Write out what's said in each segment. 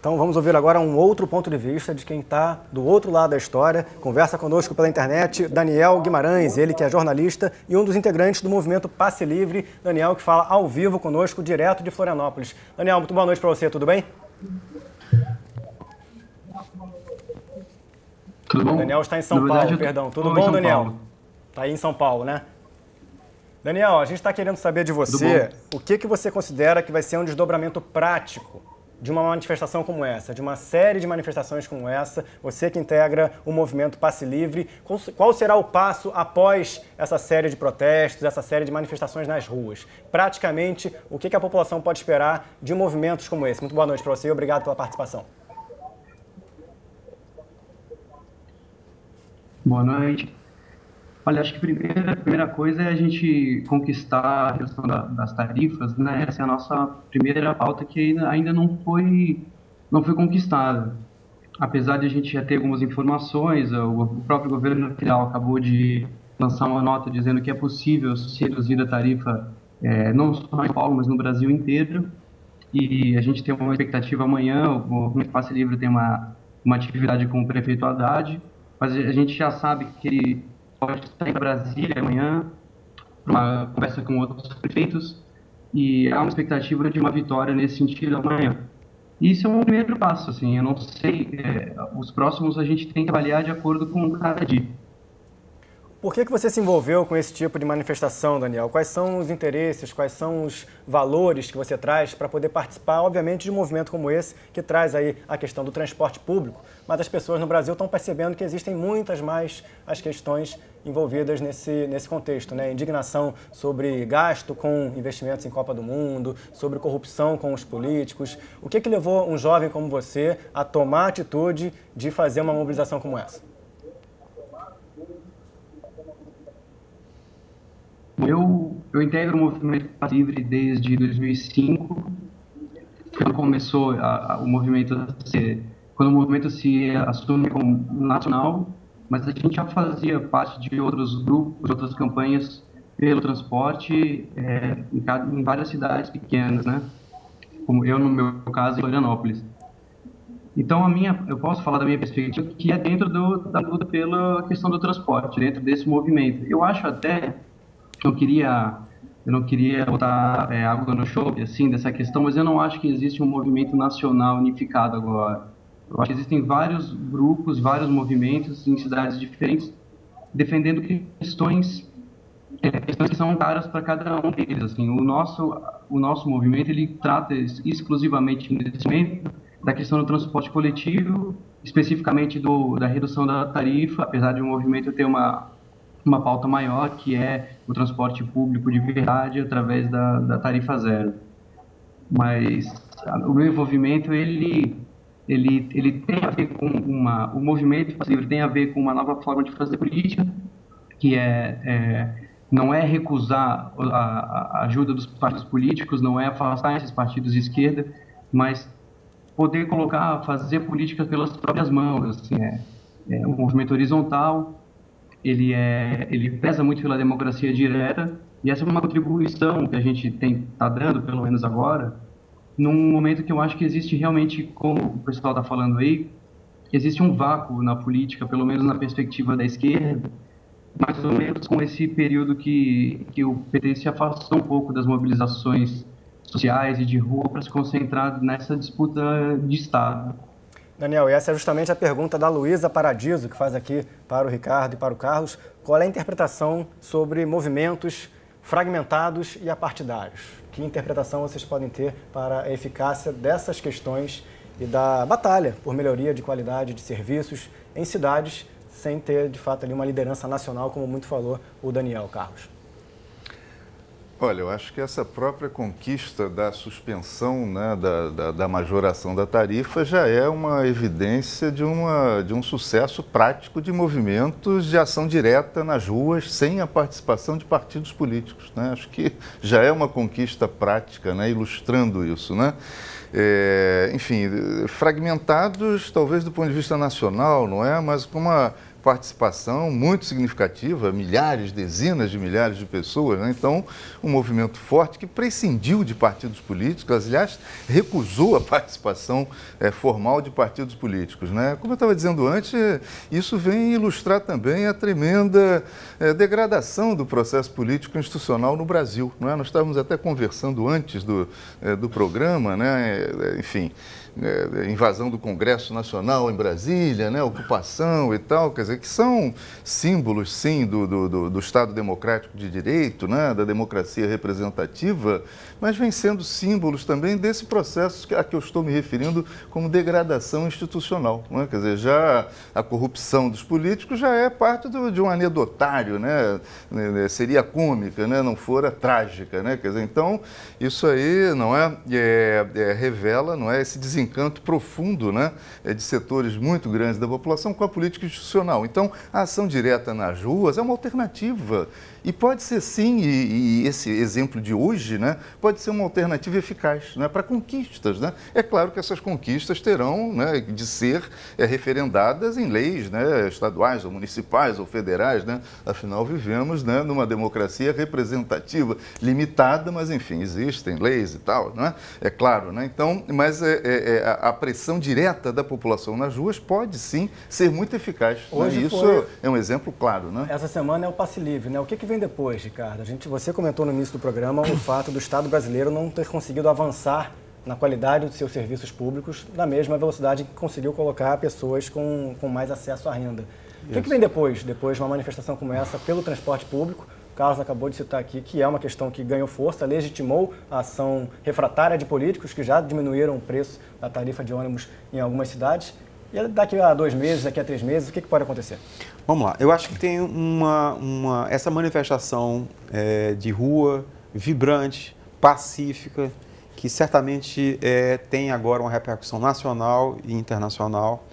Então vamos ouvir agora um outro ponto de vista de quem está do outro lado da história. Conversa conosco pela internet Daniel Guimarães, ele que é jornalista e um dos integrantes do movimento Passe Livre. Daniel, que fala ao vivo conosco, direto de Florianópolis. Daniel, muito boa noite para você, tudo bem? Tudo bom? Daniel está em São Paulo, perdão. Tudo bom, Daniel? Está aí em São Paulo, né? Daniel, a gente está querendo saber de você o que você considera que vai ser um desdobramento prático de uma manifestação como essa, de uma série de manifestações como essa, você que integra o movimento Passe Livre, qual será o passo após essa série de protestos, essa série de manifestações nas ruas? Praticamente, o que a população pode esperar de movimentos como esse? Muito boa noite para você e obrigado pela participação. Boa noite. Olha, acho que a primeira coisa é a gente conquistar a questão das tarifas, né? Essa é a nossa primeira pauta que ainda não foi conquistada. Apesar de a gente já ter algumas informações, o próprio governo federal acabou de lançar uma nota dizendo que é possível se reduzir a tarifa não só em São Paulo, mas no Brasil inteiro. E a gente tem uma expectativa amanhã, o movimento Passe Livre tem uma atividade com o prefeito Haddad, mas a gente já sabe que ele pode estar em Brasília amanhã, para uma conversa com outros prefeitos, e há uma expectativa de uma vitória nesse sentido amanhã. E isso é um primeiro passo, assim, eu não sei, os próximos a gente tem que avaliar de acordo com cada dia. Por que você se envolveu com esse tipo de manifestação, Daniel? Quais são os interesses, quais são os valores que você traz para poder participar, obviamente, de um movimento como esse, que traz aí a questão do transporte público, mas as pessoas no Brasil estão percebendo que existem muitas mais as questões envolvidas nesse contexto, né? Indignação sobre gasto com investimentos em Copa do Mundo, sobre corrupção com os políticos. O que levou um jovem como você a tomar a atitude de fazer uma mobilização como essa? Eu integro o movimento Passe Livre desde 2005, quando começou o movimento quando o movimento se assume como nacional, mas a gente já fazia parte de outros grupos, outras campanhas pelo transporte em várias cidades pequenas, né? Como eu, no meu caso, em Florianópolis. Então, eu posso falar da minha perspectiva, que é dentro da luta pela questão do transporte, dentro desse movimento. Eu acho até eu não queria botar água no chope, assim, dessa questão, mas eu não acho que existe um movimento nacional unificado agora. Eu acho que existem vários grupos, vários movimentos em cidades diferentes, defendendo questões que são caras para cada um deles. Assim, o nosso movimento, ele trata exclusivamente nesse momento da questão do transporte coletivo, especificamente da redução da tarifa, apesar de o movimento ter uma pauta maior, que é o transporte público de verdade através da tarifa zero. Mas o meu envolvimento, ele tem a ver com o movimento Passe Livre tem a ver com uma nova forma de fazer política, que não é recusar a ajuda dos partidos políticos, não é afastar esses partidos de esquerda, mas poder fazer política pelas próprias mãos. Assim, um movimento horizontal. Ele pesa muito pela democracia direta, e essa é uma contribuição que a gente está dando, pelo menos agora, num momento que eu acho que existe realmente, como o pessoal está falando aí, existe um vácuo na política, pelo menos na perspectiva da esquerda, mais ou menos com esse período que o PT se afastou um pouco das mobilizações sociais e de rua para se concentrar nessa disputa de Estado. Daniel, e essa é justamente a pergunta da Luísa Paradiso, que faz aqui para o Ricardo e para o Carlos. Qual é a interpretação sobre movimentos fragmentados e apartidários? Que interpretação vocês podem ter para a eficácia dessas questões e da batalha por melhoria de qualidade de serviços em cidades, sem ter, de fato, ali uma liderança nacional, como muito falou o Daniel, Carlos? Olha, eu acho que essa própria conquista da suspensão, né, da majoração da tarifa já é uma evidência de um sucesso prático de movimentos de ação direta nas ruas, sem a participação de partidos políticos, né? Acho que já é uma conquista prática, né, ilustrando isso, né? Enfim, fragmentados talvez do ponto de vista nacional, não é? Mas com participação muito significativa, milhares, dezenas de milhares de pessoas, né? Então, um movimento forte que prescindiu de partidos políticos, aliás, recusou a participação formal de partidos políticos, né? Como eu estava dizendo antes, isso vem ilustrar também a tremenda degradação do processo político institucional no Brasil, não é? Nós estávamos até conversando antes do programa, né? Enfim, invasão do Congresso Nacional em Brasília, né, ocupação e tal, quer dizer, que são símbolos, sim, do Estado Democrático de Direito, né, da democracia representativa, mas vem sendo símbolos também desse processo a que eu estou me referindo como degradação institucional, né? Quer dizer, já a corrupção dos políticos já é parte de um anedotário, né, seria cômica, né, não fora trágica, né, quer dizer, então isso aí não revela, não é, esse desencanto profundo, né, de setores muito grandes da população com a política institucional. Então, a ação direta nas ruas é uma alternativa e pode ser sim, e esse exemplo de hoje, né, pode ser uma alternativa eficaz, né, para conquistas, né. É claro que essas conquistas terão, né, de ser referendadas em leis, né, estaduais ou municipais ou federais, né, afinal vivemos, né, numa democracia representativa limitada, mas enfim, existem leis e tal, não é? É claro, né? Então, mas a pressão direta da população nas ruas pode sim ser muito eficaz. Hoje, né? Isso é um exemplo claro, né? Essa semana é o passe livre, né? O que vem depois, Ricardo? Você comentou no início do programa o fato do Estado brasileiro não ter conseguido avançar na qualidade dos seus serviços públicos na mesma velocidade que conseguiu colocar pessoas com mais acesso à renda. O que vem depois de uma manifestação como essa pelo transporte público? O Carlos acabou de citar aqui que é uma questão que ganhou força, legitimou a ação refratária de políticos que já diminuíram o preço da tarifa de ônibus em algumas cidades. E daqui a 2 meses, daqui a 3 meses, o que pode acontecer? Vamos lá. Eu acho que tem essa manifestação de rua, vibrante, pacífica, que certamente tem agora uma repercussão nacional e internacional,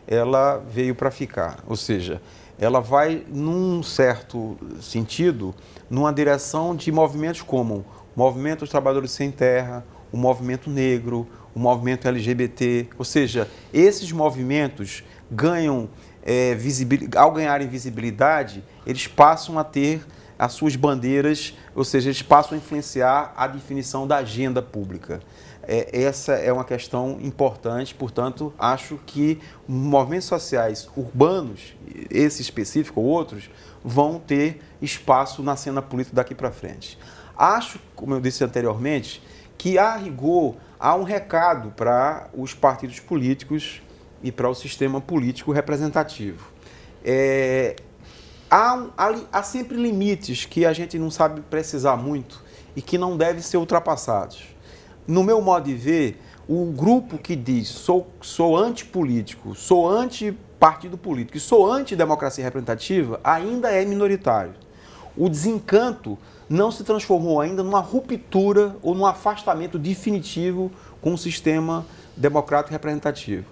ela veio para ficar. Ou seja, ela vai, num certo sentido, numa direção de movimentos como o Movimento dos Trabalhadores Sem Terra, o Movimento Negro, o Movimento LGBT. Ou seja, esses movimentos ganham, ao ganharem visibilidade, eles passam a ter as suas bandeiras, ou seja, eles passam a influenciar a definição da agenda pública. Essa é uma questão importante, portanto, acho que movimentos sociais urbanos, esse específico ou outros, vão ter espaço na cena política daqui para frente. Acho, como eu disse anteriormente, que a rigor há um recado para os partidos políticos e para o sistema político representativo. Há sempre limites que a gente não sabe precisar muito e que não devem ser ultrapassados. No meu modo de ver, o grupo que diz sou antipolítico, sou antipartido político e sou antidemocracia representativa ainda é minoritário. O desencanto não se transformou ainda numa ruptura ou num afastamento definitivo com o sistema democrático representativo.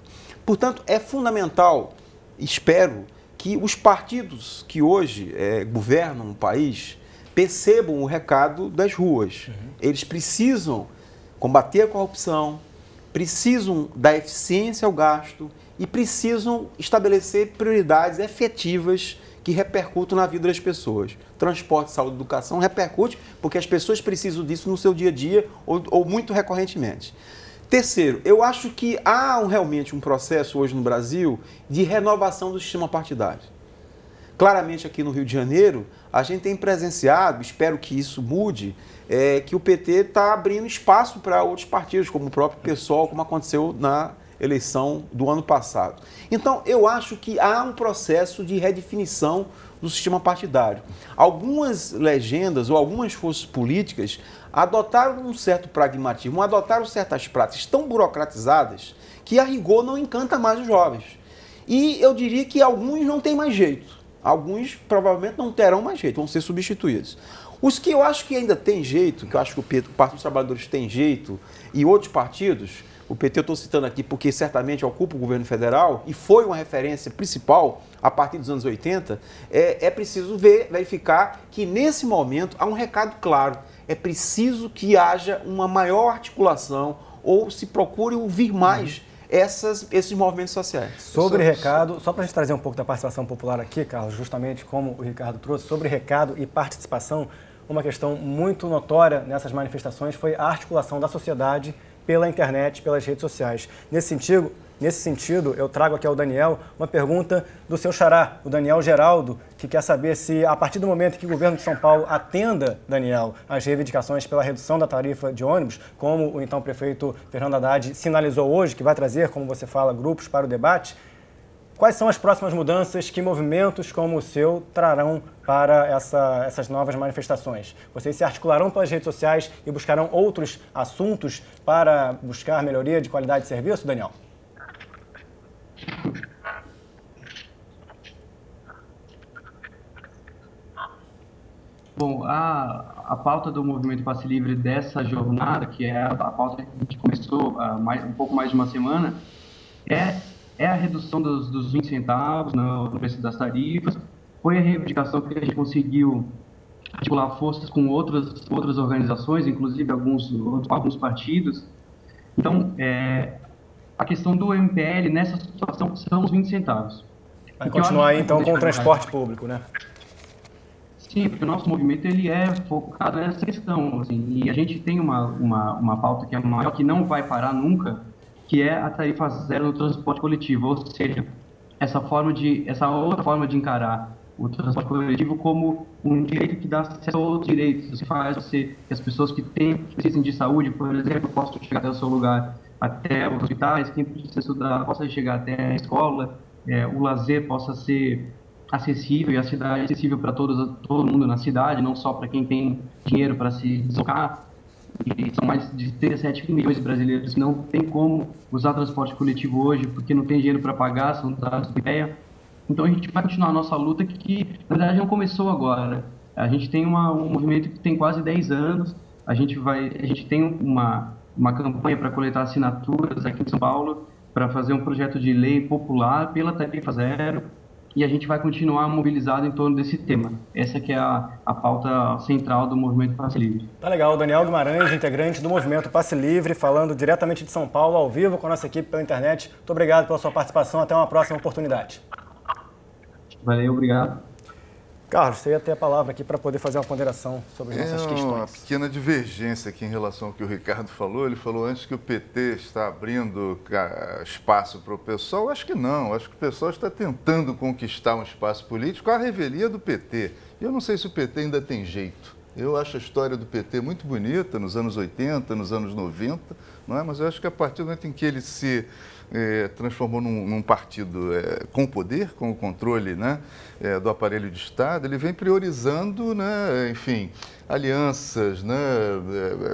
Portanto, é fundamental, espero, que os partidos que hoje governam o país percebam o recado das ruas. Eles precisam combater a corrupção, precisam da eficiência ao gasto e precisam estabelecer prioridades efetivas que repercutam na vida das pessoas. Transporte, saúde, educação repercute porque as pessoas precisam disso no seu dia a dia ou muito recorrentemente. Terceiro, eu acho que há realmente um processo hoje no Brasil de renovação do sistema partidário. Claramente aqui no Rio de Janeiro, a gente tem presenciado, espero que isso mude, que o PT está abrindo espaço para outros partidos, como o próprio PSOL, como aconteceu na eleição do ano passado. Então, eu acho que há um processo de redefinição do sistema partidário. Algumas legendas ou algumas forças políticas adotaram um certo pragmatismo, adotaram certas práticas tão burocratizadas que a rigor não encanta mais os jovens. E eu diria que alguns não têm mais jeito. Alguns provavelmente não terão mais jeito, vão ser substituídos. Os que eu acho que ainda tem jeito, que eu acho que o Partido dos Trabalhadores tem jeito, e outros partidos, o PT eu estou citando aqui porque certamente ocupa o governo federal e foi uma referência principal a partir dos anos 80, é preciso verificar que nesse momento há um recado claro. É preciso que haja uma maior articulação ou se procure ouvir mais esses movimentos sociais. Sobre recado, só para a gente trazer um pouco da participação popular aqui, Carlos, justamente como o Ricardo trouxe, sobre recado e participação, uma questão muito notória nessas manifestações foi a articulação da sociedade pela internet, pelas redes sociais. Nesse sentido, eu trago aqui ao Daniel uma pergunta do seu xará, o Daniel Geraldo, que quer saber se, a partir do momento que o governo de São Paulo atenda, Daniel, as reivindicações pela redução da tarifa de ônibus, como o então prefeito Fernando Haddad sinalizou hoje, que vai trazer, como você fala, grupos para o debate, quais são as próximas mudanças que movimentos como o seu trarão para essas novas manifestações? Vocês se articularão pelas redes sociais e buscarão outros assuntos para buscar melhoria de qualidade de serviço, Daniel? Bom, a pauta do Movimento Passe Livre dessa jornada, que é a pauta que a gente começou há um pouco mais de uma semana, é a redução dos 20 centavos no preço das tarifas. Foi a reivindicação que a gente conseguiu articular forças com outras organizações, inclusive alguns partidos. Então, a questão do MPL nessa situação são os 20 centavos. Vai continuar aí, então, com o transporte público, né? Sim, porque o nosso movimento ele é focado nessa questão, assim, e a gente tem uma pauta que é maior, que não vai parar nunca, que é a tarifa zero no transporte coletivo, ou seja, essa outra forma de encarar o transporte coletivo como um direito que dá acesso a outros direitos. Você faz que as pessoas que precisam de saúde, por exemplo, possam chegar até o seu lugar, até os hospitais, quem precisa estudar possa chegar até a escola, o lazer possa ser acessível e a cidade acessível para todo mundo na cidade, não só para quem tem dinheiro para se deslocar. E são mais de 17 milhões de brasileiros que não tem como usar transporte coletivo hoje porque não tem dinheiro para pagar, são dados de ideia. Então a gente vai continuar a nossa luta que na verdade não começou agora. A gente tem um movimento que tem quase 10 anos, a gente tem uma campanha para coletar assinaturas aqui em São Paulo para fazer um projeto de lei popular pela tarifa zero. E a gente vai continuar mobilizado em torno desse tema. Essa que é a pauta central do Movimento Passe Livre. Tá legal, o Daniel Guimarães, integrante do Movimento Passe Livre, falando diretamente de São Paulo, ao vivo, com a nossa equipe pela internet. Muito obrigado pela sua participação, até uma próxima oportunidade. Valeu, obrigado. Carlos, você ia ter a palavra aqui para poder fazer uma ponderação sobre nossas questões. Uma pequena divergência aqui em relação ao que o Ricardo falou. Ele falou antes que o PT está abrindo espaço para o PSOL. Acho que não. Acho que o PSOL está tentando conquistar um espaço político à revelia do PT. E eu não sei se o PT ainda tem jeito. Eu acho a história do PT muito bonita, nos anos 80, nos anos 90, não é? Mas eu acho que a partir do momento em que ele se transformou num partido com poder, com o controle, né, do aparelho de Estado, ele vem priorizando, né, enfim, alianças, né,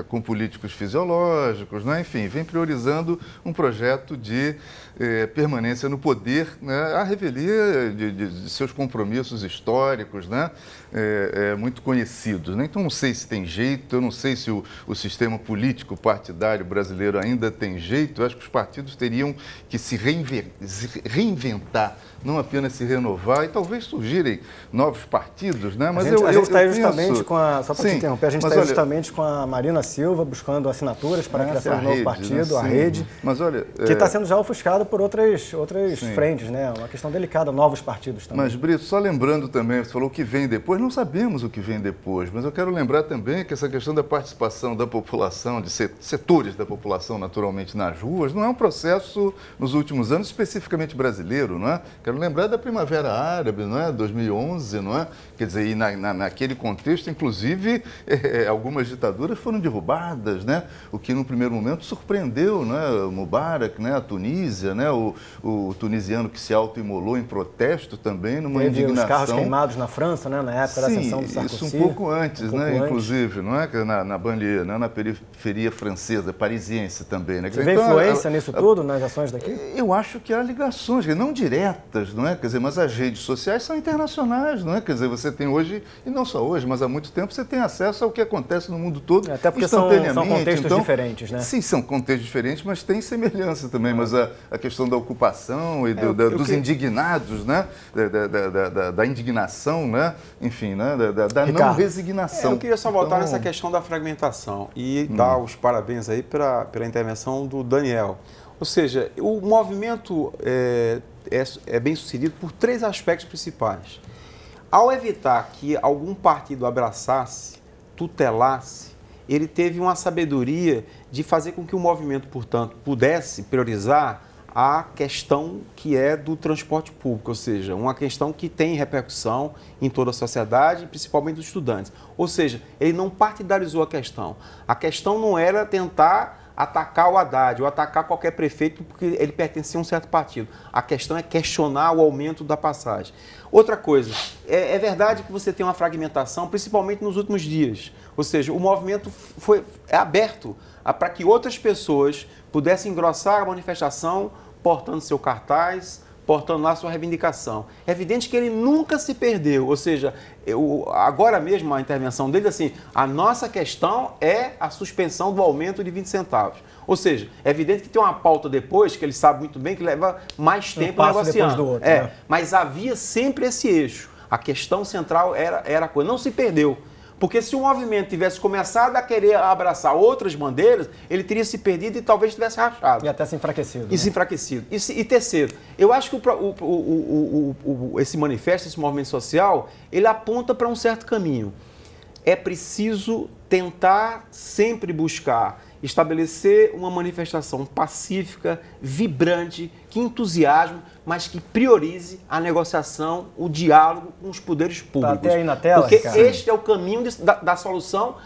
com políticos fisiológicos, né, enfim, vem priorizando um projeto de permanência no poder, né, à revelia de seus compromissos históricos, né, muito conhecidos, né? Então, não sei se tem jeito, eu não sei se o sistema político partidário brasileiro ainda tem jeito. Eu acho que os partidos teriam que se reinventar, não apenas se renovar e talvez surgirem novos partidos, né? Mas a gente está justamente com só para te Sim, interromper, a gente está justamente com a Marina Silva buscando assinaturas para a criação de um novo partido, né? a Rede, mas olha, que está sendo já ofuscada por outras frentes, né? Uma questão delicada, novos partidos também. Mas, Brito, só lembrando também, você falou o que vem depois, não sabemos o que vem depois, mas eu quero lembrar também que essa questão da participação da população, de setores da população naturalmente nas ruas, não é um processo nos últimos anos especificamente brasileiro, não é? Quero lembrar da Primavera Árabe, não é? 2011, não é? Quer dizer, e naquele contexto, inclusive, algumas ditaduras foram derrubadas, né? O que, no primeiro momento, surpreendeu, né? O Mubarak, né? A Tunísia, né? O tunisiano que se autoimolou em protesto também, numa indignação. Os carros queimados na França, né? Na época da ascensão do Sarkozy. Isso um pouco antes, né? Inclusive, não é? Na banlieue, né? Na periferia francesa, parisiense também, né? Você vê influência nisso tudo, nas ações daqui? Eu acho que há ligações, não diretas, não é? Quer dizer, mas as redes sociais são internacionais, não é? Quer dizer, você tem hoje, e não só hoje, mas há muito tempo, você tem acesso ao que acontece no mundo todo até porque são contextos diferentes, né? Sim, são contextos diferentes, mas tem semelhança também. Mas a questão da ocupação e dos indignados, né? Da indignação, né? Enfim, né? Da não resignação. Eu queria só voltar nessa questão da fragmentação e dar os parabéns aí pela intervenção do Daniel. Ou seja, o movimento é bem sucedido por 3 aspectos principais. Ao evitar que algum partido abraçasse, tutelasse, ele teve uma sabedoria de fazer com que o movimento, portanto, pudesse priorizar a questão que é do transporte público, ou seja, uma questão que tem repercussão em toda a sociedade, principalmente dos estudantes. Ou seja, ele não partidarizou a questão. A questão não era tentar atacar o Haddad ou atacar qualquer prefeito porque ele pertencia a um certo partido. A questão é questionar o aumento da passagem. Outra coisa, é verdade que você tem uma fragmentação, principalmente nos últimos dias. Ou seja, o movimento é aberto para que outras pessoas pudessem engrossar a manifestação portando seu cartaz, portando lá sua reivindicação. É evidente que ele nunca se perdeu, ou seja, agora mesmo a intervenção dele, assim, a nossa questão é a suspensão do aumento de 20 centavos. Ou seja, é evidente que tem uma pauta depois, que ele sabe muito bem, que leva mais tempo negociando. Do outro, né? Mas havia sempre esse eixo. A questão central era a coisa, não se perdeu. Porque se o movimento tivesse começado a querer abraçar outras bandeiras, ele teria se perdido e talvez tivesse rachado. E até se enfraquecido. E se enfraquecido. E terceiro, eu acho que esse manifesto, esse movimento social, ele aponta para um certo caminho. É preciso tentar sempre buscar estabelecer uma manifestação pacífica, vibrante, que entusiasme, mas que priorize a negociação, o diálogo com os poderes públicos. Tá até aí na tela, porque Ricardo. Este é o caminho da solução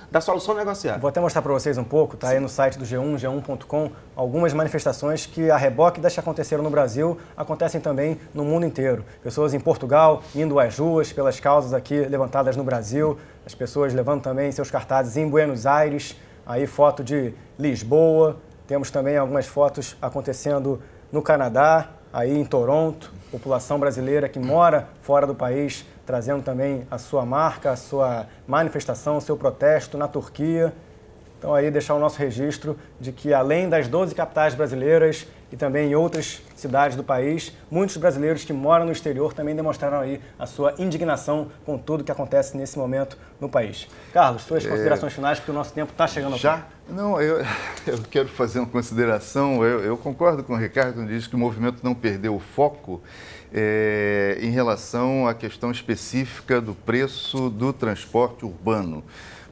negociada. Vou até mostrar para vocês um pouco, tá aí no site do G1, g1.com, algumas manifestações que, a reboque das que aconteceram no Brasil, acontecem também no mundo inteiro. Pessoas em Portugal indo às ruas pelas causas aqui levantadas no Brasil, as pessoas levando também seus cartazes em Buenos Aires, aí foto de Lisboa, temos também algumas fotos acontecendo no Canadá, aí em Toronto, população brasileira que mora fora do país, trazendo também a sua marca, a sua manifestação, o seu protesto na Turquia. Então aí deixar o nosso registro de que além das 12 capitais brasileiras e também em outras cidades do país, muitos brasileiros que moram no exterior também demonstraram aí a sua indignação com tudo que acontece nesse momento no país. Carlos, suas considerações finais, porque o nosso tempo está chegando ao fim. Já? Não, eu quero fazer uma consideração. Eu concordo com o Ricardo quando diz que o movimento não perdeu o foco em relação à questão específica do preço do transporte urbano.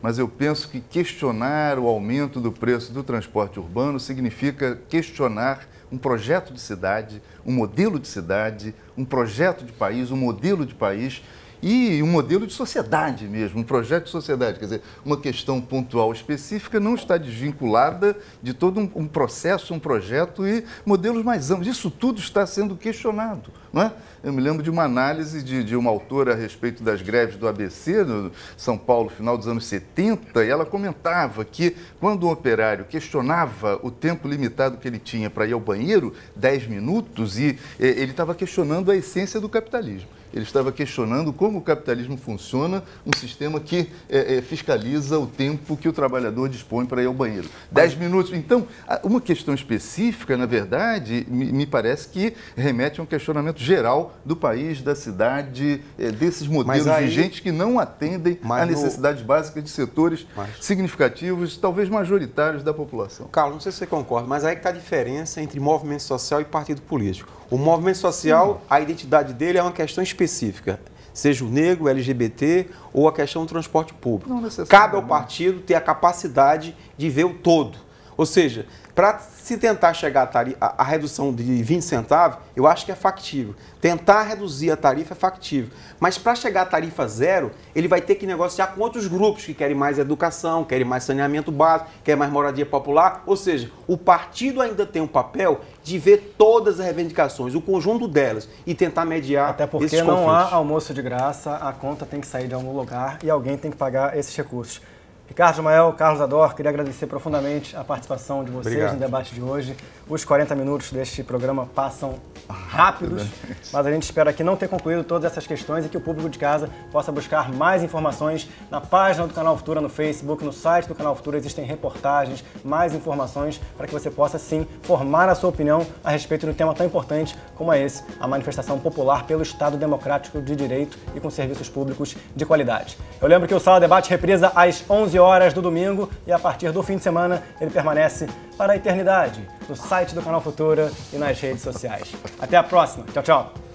Mas eu penso que questionar o aumento do preço do transporte urbano significa questionar um projeto de cidade, um modelo de cidade, um projeto de país, um modelo de país e um modelo de sociedade mesmo, um projeto de sociedade. Quer dizer, uma questão pontual específica não está desvinculada de todo um processo, um projeto e modelos mais amplos. Isso tudo está sendo questionado, não é? Eu me lembro de uma análise de uma autora a respeito das greves do ABC, no São Paulo, final dos anos 70, e ela comentava que quando o operário questionava o tempo limitado que ele tinha para ir ao banheiro, 10 minutos, e ele estava questionando a essência do capitalismo. Ele estava questionando como o capitalismo funciona, um sistema que fiscaliza o tempo que o trabalhador dispõe para ir ao banheiro. 10 minutos. Então, uma questão específica, na verdade, me parece que remete a um questionamento geral do país, da cidade, desses modelos vigentes que não atendem a necessidades básicas de setores significativos, talvez majoritários da população. Carlos, não sei se você concorda, mas aí que está a diferença entre movimento social e partido político. O movimento social, a identidade dele é uma questão específica, seja o negro, o LGBT ou a questão do transporte público. Cabe ao partido ter a capacidade de ver o todo. Ou seja, para se tentar chegar à redução de 20 centavos, eu acho que é factível. Tentar reduzir a tarifa é factível. Mas para chegar à tarifa zero, ele vai ter que negociar com outros grupos que querem mais educação, querem mais saneamento básico, querem mais moradia popular. Ou seja, o partido ainda tem um papel de ver todas as reivindicações, o conjunto delas, e tentar mediar esses conflitos. Até porque não há almoço de graça, a conta tem que sair de algum lugar e alguém tem que pagar esses recursos. Ricardo Jamael, Carlos Ador, queria agradecer profundamente a participação de vocês no debate de hoje. Os 40 minutos deste programa passam rápidos, mas a gente espera aqui não ter concluído todas essas questões e que o público de casa possa buscar mais informações na página do Canal Futura no Facebook, no site do Canal Futura existem reportagens, mais informações para que você possa, sim, formar a sua opinião a respeito de um tema tão importante como é esse, a manifestação popular pelo Estado Democrático de Direito e com serviços públicos de qualidade. Eu lembro que o Sala Debate reprisa às 11h 13 horas do domingo e a partir do fim de semana ele permanece para a eternidade no site do Canal Futura e nas redes sociais. Até a próxima. Tchau, tchau.